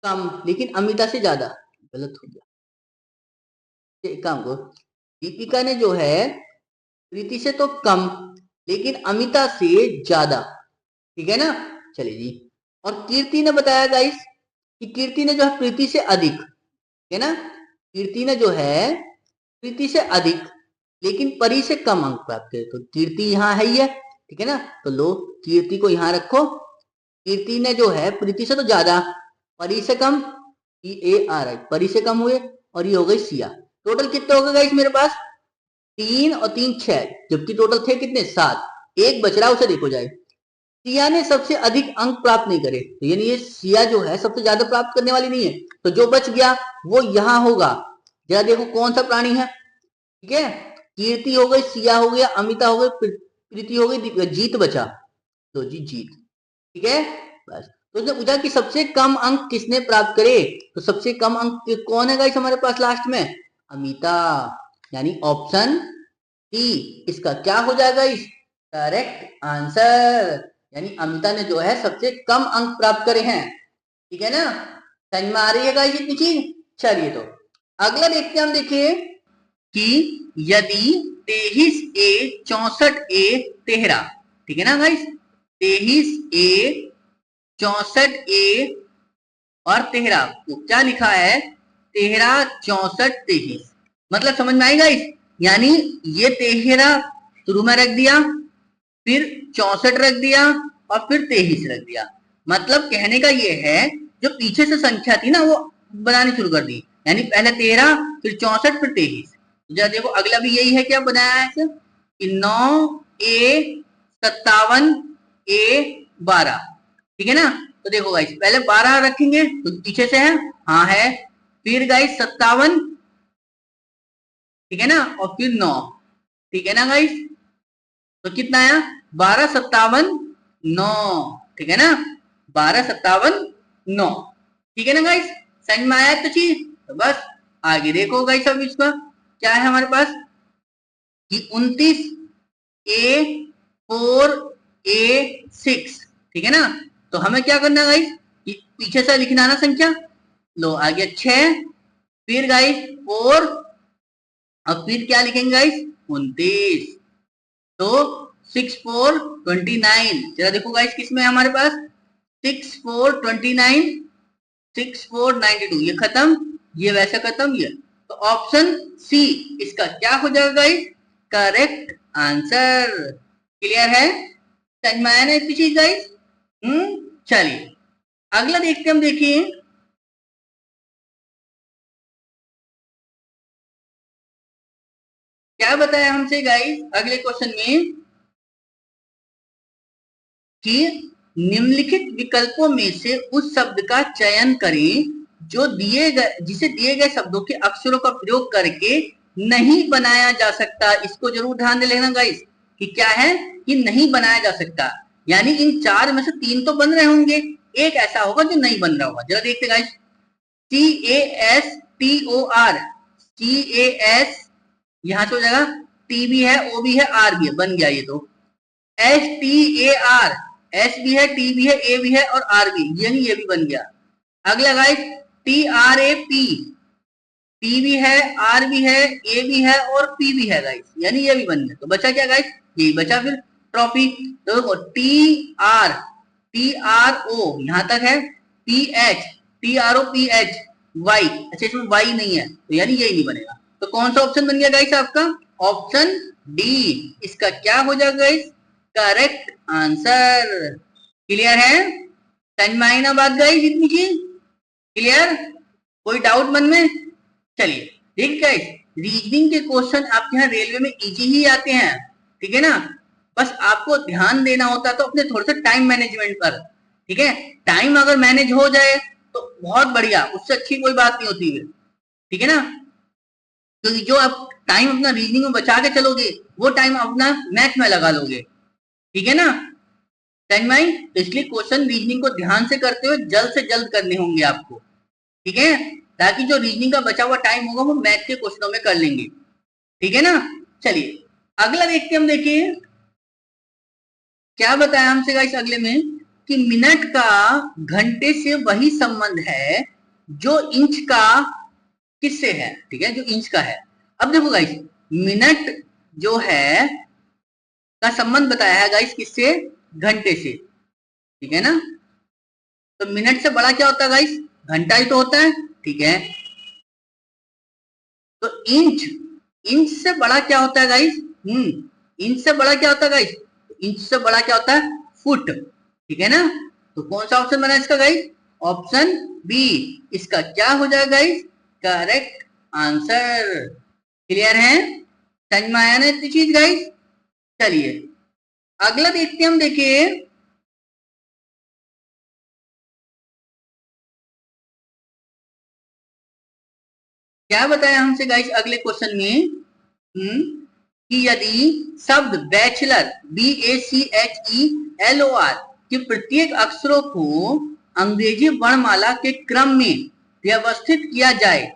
कम लेकिन अमिता से ज्यादा, गलत हो गया। एक काम को, दीपिका ने जो है प्रीति से तो कम लेकिन अमिता से ज्यादा, ठीक है ना। चलिए जी। और कीर्ति ने बताया गाइस कि कीर्ति ने जो है प्रीति से अधिक, है ना। कीर्ति ने जो है प्रीति से अधिक लेकिन परी से कम अंक प्राप्त करे। तो कीर्ति यहाँ है ही है, ठीक है ना। तो लो कीर्ति को यहाँ रखो। कीर्ति ने जो है प्रीति से तो ज्यादा, परी से कम, PARI, परी से कम हुए, और ये हो गई सिया। टोटल कितने हो गए गाइस मेरे पास? 3 और 3 6, जबकि टोटल थे कितने? 7। एक बच रहा, उसे देखो जाए। सिया ने सबसे अधिक अंक प्राप्त नहीं करे, तो यानी ये सिया जो है सबसे ज्यादा प्राप्त करने वाली नहीं है। तो जो बच गया वो यहां होगा। जरा देखो कौन सा प्राणी है। ठीक है। कीर्ति हो गई, सिया हो गया, अमिता हो गई, प्रीति हो गई, जीत बचा। तो जी जीत। ठीक है। बस तो उसने पूछा कि सबसे कम अंक किसने प्राप्त करे। तो सबसे कम अंक कौन है गाइस हमारे पास लास्ट में? अमिता, यानी ऑप्शन टी इसका क्या हो जाएगा इस करेक्ट आंसर। यानी अमिता ने जो है सबसे कम अंक प्राप्त करे हैं। ठीक है ना, समझ में आ रही है गाइस इतनी चीज। चलिए तो अगला देखते हैं हम। देखिए कि यदि 23A 64A 13, ठीक है ना गाइस, 23A 64A और 13 तो क्या लिखा है? 13 64 23, मतलब समझ में आएगा इस, यानी ये 13 शुरू में रख दिया, फिर 64 रख दिया, और फिर 23 रख दिया। मतलब कहने का ये है जो पीछे से संख्या थी ना वो बनानी शुरू कर दी, यानी पहले 13 फिर 64 फिर 23। जरा देखो अगला भी यही है, क्या बनाया है कि 9A 57A 12, ठीक है ना। तो देखो गाइस पहले 12 रखेंगे तो पीछे से है, हाँ है, फिर गाइस 57, ठीक है ना, और फिर 9, ठीक है ना गाइस। तो कितना आया? 12 57 9, ठीक है ना, 12 57 9, ठीक है ना गाइस। समझ में आया तो चीज। तो बस आगे देखो गाइस, अब इसका क्या है हमारे पास कि 29A 4A 6, ठीक है ना। तो हमें क्या करना है गाइस कि पीछे से लिखना ना संख्या। लो आ गया 6, फिर गाइस 4, अब फिर क्या लिखेंगे गाइस 29। तो 6429। जरा देखो गाइस किसमें है हमारे पास 6429 6492। ये खत्म, ये वैसे खत्म, ये तो ऑप्शन सी इसका क्या हो जाएगा गाइस करेक्ट आंसर। क्लियर है, समझ में आया ना इतनी चीज गाइस। चलिए अगला देखते हम, देखिए क्या बताया हमसे गाइस अगले क्वेश्चन में कि निम्नलिखित विकल्पों में से उस शब्द का चयन करें जो जिसे दिए गए शब्दों के अक्षरों का प्रयोग करके नहीं बनाया जा सकता। इसको जरूर ध्यान दे लेना गाइस कि क्या है कि नहीं बनाया जा सकता, यानी इन चार में से तीन तो बन रहे होंगे, एक ऐसा होगा जो नहीं बन रहा होगा। जरा देखते गाइस CASTOR, CAS यहां से हो जाएगा, T भी है, O भी है, R भी है, बन गया ये तो। STAR, S भी है, T भी है, A भी है और R भी, यानी ये भी बन गया। अगला गाइस TRAP, T भी है, R भी है, A भी है और P भी है गाइस, यानी ये भी बन गया। तो बचा क्या गाइस, यही बचा फिर ट्रॉफी। तो देखो TRO यहां तक है, TROPH Y, अच्छा इसमें Y नहीं है तो यानी यही नहीं बनेगा। तो कौन सा ऑप्शन बन गया गाइस आपका, ऑप्शन डी इसका क्या हो जाएगा गाइस करेक्ट आंसर। क्लियर है, समझ में आई ना बात गाइस इतनी चीज। क्लियर, कोई डाउट मन में। चलिए ठीक गाइस, रीजनिंग के क्वेश्चन आपके यहाँ रेलवे में इजी ही आते हैं, ठीक है ना। बस आपको ध्यान देना होता है तो अपने थोड़े से टाइम मैनेजमेंट पर, ठीक है। टाइम अगर मैनेज हो जाए तो बहुत बढ़िया, उससे अच्छी कोई बात नहीं होती है, ठीक है ना। तो जो आप टाइम अपना रीजनिंग में बचा के चलोगे वो टाइम अपना मैथ में लगा लोगे, ठीक है ना। टाइम माइंड, तो इसलिए क्वेश्चन रीजनिंग को ध्यान से करते हुए जल्द से जल्द करने होंगे आपको, ठीक है, ताकि जो रीजनिंग का बचा हुआ टाइम होगा वो मैथ के क्वेश्चनों में कर लेंगे, ठीक है ना। चलिए अगला देखते हम, देखिए क्या बताया हमसे गाइस अगले में कि मिनट का घंटे से वही संबंध है जो इंच का किससे है, ठीक है, जो इंच का है। अब देखो गाइस मिनट जो है का संबंध बताया है गाइस किससे, घंटे से, ठीक है ना। तो मिनट से बड़ा क्या होता है गाइस, घंटा ही तो होता है, ठीक है। तो इंच, इंच से बड़ा क्या होता है गाइस, इंच से बड़ा क्या होता है गाइस, इंच से बड़ा क्या होता है फुट, ठीक है ना। तो कौन सा ऑप्शन बना इसका गाइस, ऑप्शन बी इसका क्या हो जाएगा गाइस करेक्ट आंसर। क्लियर है, समझ में आया ना इतनी चीज गाइस। चलिए अगला देखते हैं हम, देखिए क्या बताया हमसे गाइस अगले क्वेश्चन में, कि यदि शब्द बैचलर BACHELOR के प्रत्येक अक्षरों को अंग्रेजी वर्णमाला के क्रम में व्यवस्थित किया जाए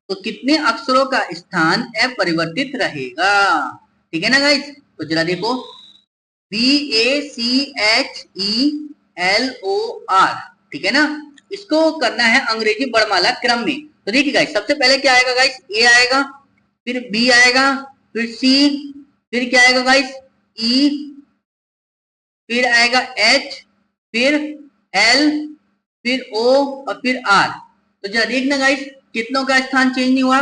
तो कितने अक्षरों का स्थान अपरिवर्तित रहेगा, ठीक है ना गाइस। तो जरा देखो BACHELOR, ठीक है ना, इसको करना है अंग्रेजी वर्णमाला क्रम में। तो देखिए गाइस सबसे पहले क्या आएगा गाइस, ए आएगा, फिर बी आएगा, फिर सी, फिर क्या आएगा गाइस ई, फिर आएगा एच, फिर एल, फिर ओ और फिर आर। तो जरा देखना गाइस कितनों का स्थान चेंज नहीं हुआ,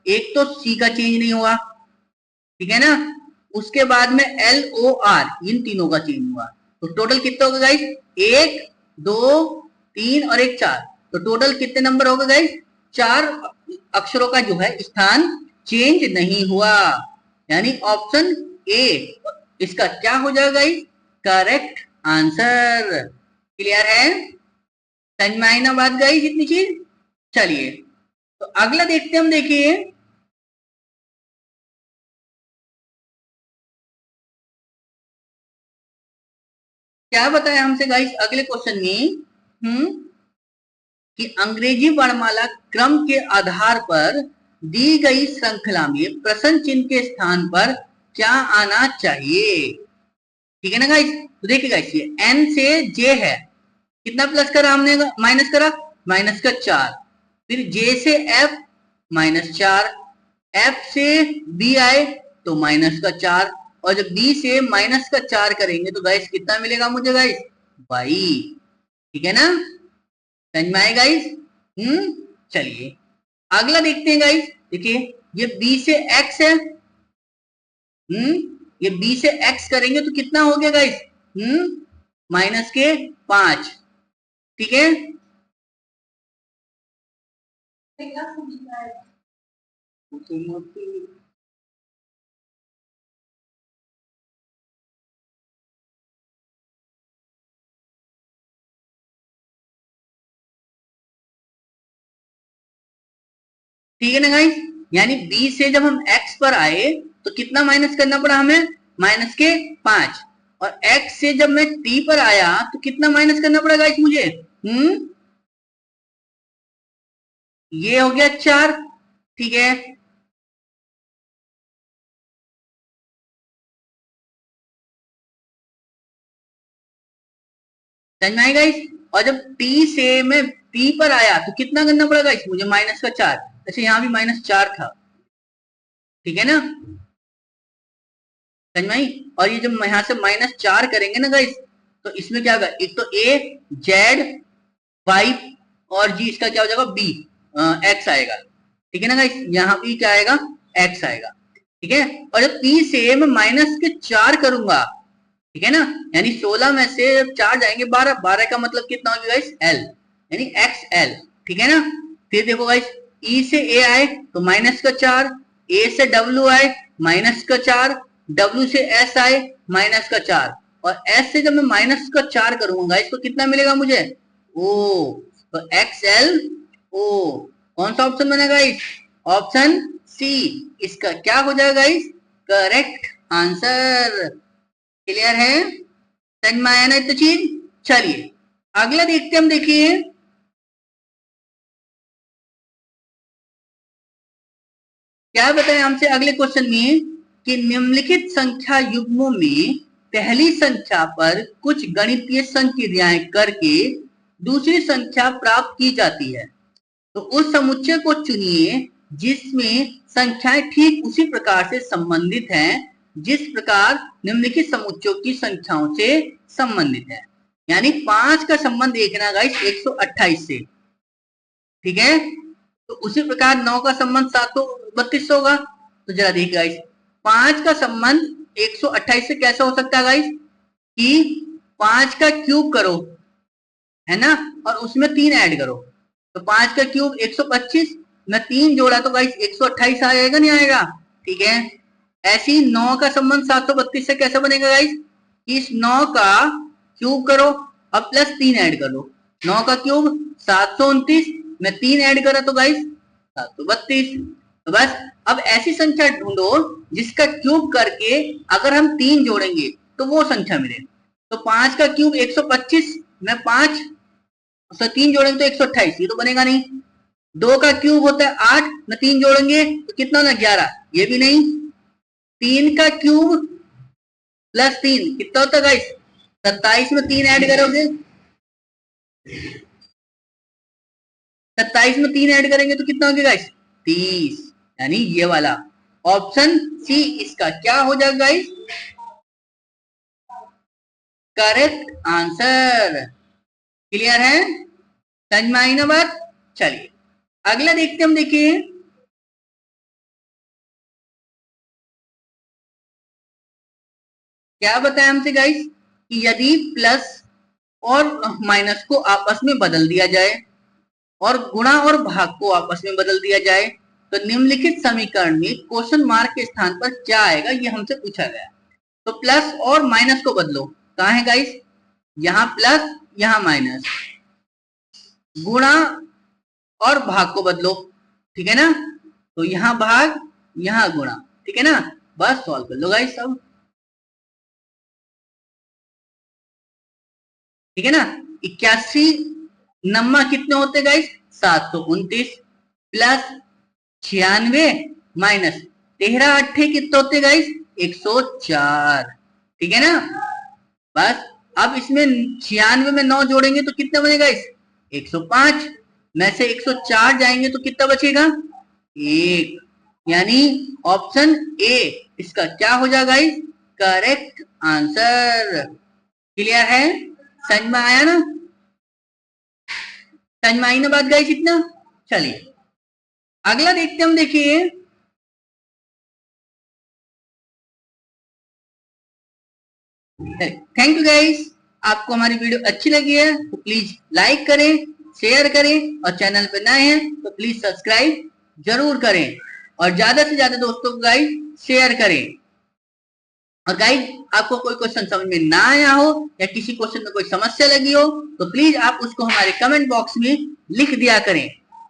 एक तो सी का चेंज नहीं हुआ, ठीक है ना। उसके बाद में एल ओ आर इन तीनों का चेंज हुआ। तो टोटल कितना होगा गाइस, एक, दो, तीन और एक, चार। तो टोटल कितने नंबर होगा गाइस, चार अक्षरों का जो है स्थान चेंज नहीं हुआ, यानी ऑप्शन ए इसका क्या हो जाएगा गाइस करेक्ट आंसर। क्लियर है, समझ में आई ना बात गाइस इतनी चीज। चलिए तो अगला देखते हम, देखिए क्या बताया हमसे गाइस अगले क्वेश्चन में, कि अंग्रेजी वर्णमाला क्रम के आधार पर दी गई श्रृंखला में प्रश्न चिन्ह के स्थान पर क्या आना चाहिए, ठीक है ना गाइस। तो देखिए गाइस ये एन से जे है, कितना प्लस करा हमने, माइनस करा, माइनस का 4, फिर जे से एफ -4, एफ से बी आए तो माइनस का 4, और जब बी से माइनस का 4 करेंगे तो गाइस कितना मिलेगा मुझे गाइस? वाई। ठीक है ना, समझ में आए गाइस? चलिए अगला देखते हैं गाइस। देखिए ये b से x है। ये b से x करेंगे तो कितना हो गया गाइस? माइनस के 5। ठीक है, ठीक है ना गाइस। यानी b से जब हम x पर आए तो कितना माइनस करना पड़ा हमें? माइनस के 5। और x से जब मैं t पर आया तो कितना माइनस करना पड़ा गाइस मुझे? ये हो गया 4। ठीक है, समझ में आएगा गाइस। और जब t से मैं p पर आया तो कितना करना पड़ा गाइस मुझे? माइनस का 4। अच्छा यहाँ भी -4 था। ठीक है ना, समझ में आई। और ये जब यहाँ से -4 करेंगे ना गाइस तो इसमें क्या होगा? एक तो a z y और g, इसका क्या हो जाएगा? b x आएगा। ठीक है ना गाइस, यहाँ भी क्या आएगा? x आएगा। ठीक है, और जब p से मैं माइनस के 4 करूंगा, ठीक है ना, यानी 16 में से जब 4 जाएंगे 12, 12 का मतलब कितना होगा गाइस? l, यानी xl। ठीक है ना, फिर देखो गाइस e से a आए तो माइनस का 4, a से w आए माइनस का 4, w से s आए माइनस का 4, और s से जब मैं माइनस का 4 करूंगा गाइस तो कितना मिलेगा मुझे? ओ, तो xl o। कौन सा ऑप्शन बनेगा गाइस? ऑप्शन सी इसका क्या हो जाएगा गाइस? Correct answer. क्लियर है, समझ में आया ना तो चीज। चलिए अगला देखते हम। देखिए क्या बताएं हमसे अगले क्वेश्चन में कि निम्नलिखित संख्या युग्मों में पहली संख्या पर कुछ गणितीय संक्रियाएं करके दूसरी संख्या प्राप्त की जाती है, तो उस समुच्चय को चुनिए जिसमें संख्याएं ठीक उसी प्रकार से संबंधित हैं जिस प्रकार निम्नलिखित समुच्चयों की संख्याओं से संबंधित है। यानी 5 का संबंध देखना गाइस 128 से। ठीक है, तो उसी प्रकार 9 का संबंध 732 से होगा। तो जरा देखिए गाइस 5 का संबंध 128 से कैसा हो सकता है गाइस? कि 5 का क्यूब करो, है ना, और उसमें 3 ऐड करो, तो 5 का क्यूब 125 में 3 जोड़ा तो गाइस 128 आ जाएगा, नहीं आएगा? ठीक है, ऐसी 9 का संबंध 732 से कैसे बनेगा गाइस? इस 9 का क्यूब करो अब प्लस 3 ऐड कर लो, 9 का क्यूब 729 में 3 ऐड करा तो गाइस 732। तो बस अब ऐसी संख्या ढूंढो जिसका क्यूब करके अगर हम 3 जोड़ेंगे तो वो संख्या मिले। तो 5 का क्यूब 125 में 5 तो 3 जोड़ेंगे तो 128, ये तो बनेगा नहीं। 2 का क्यूब होता है 8 में 3 जोड़ेंगे तो कितना होगा? 11, ये भी नहीं। 3 का क्यूब प्लस 3 कितना होता है गाइस? 27 में 3 ऐड करोगे, 27 में 3 ऐड करेंगे तो कितना होगा गाइस? 30, यानी ये वाला ऑप्शन सी इसका क्या हो जाएगा गाइस? Correct answer. क्लियर है, समझ में आई ना बात? चलिए अगला देखते हम। देखिए क्या बताया हमसे गाइस कि यदि प्लस और माइनस को आपस में बदल दिया जाए और गुणा और भाग को आपस में बदल दिया जाए तो निम्नलिखित समीकरण में क्वेश्चन मार्क के स्थान पर क्या आएगा, ये हमसे पूछा गया। तो प्लस और माइनस को बदलो, कहाँ है गाइस? यहाँ प्लस यहाँ माइनस, गुणा और भाग को बदलो, ठीक है ना, तो यहाँ भाग यहाँ गुणा, ठीक है ना, बस सॉल्व कर लो गाइस सब। ठीक है ना, 81 नम्मा कितने होते गाइस? 729 प्लस 96 माइनस 13 अट्ठे कितने होते गाइस? 104। ठीक है ना, बस अब इसमें 96 में 9 जोड़ेंगे तो कितना बनेगा? 105 में से 104 जाएंगे तो कितना बचेगा? 1, यानी ऑप्शन ए इसका क्या हो जाएगा गाइस? Correct answer. क्लियर है? समझ में आया ना? समझ में आई ना बात गाइस इतना? चलिए अगला देखते हम। देखिए थैंक यू गाइस। आपको हमारी वीडियो अच्छी लगी है तो प्लीज लाइक करें, शेयर करें और चैनल पे नए हैं तो प्लीज सब्सक्राइब जरूर करें और ज्यादा से ज्यादा दोस्तों को गाइस शेयर करें। और गाइस आपको कोई क्वेश्चन समझ में ना आया हो या किसी क्वेश्चन में कोई समस्या लगी हो तो प्लीज आप उसको हमारे कमेंट बॉक्स में लिख दिया करें।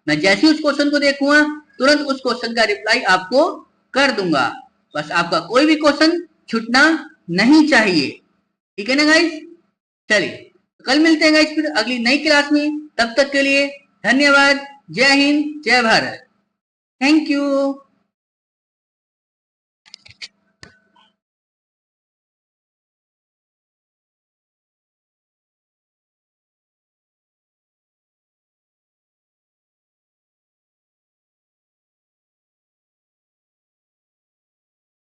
मैं जैसे ही उस क्वेश्चन को देखूंगा तुरंत उस क्वेश्चन का रिप्लाई आपको कर दूंगा। बस आपका कोई भी क्वेश्चन छूटना नहीं चाहिए। ठीक है ना गाइस? चलिए कल मिलते हैं गाइस फिर अगली नई क्लास में। तब तक के लिए धन्यवाद। जय हिंद, जय भारत। Thank you.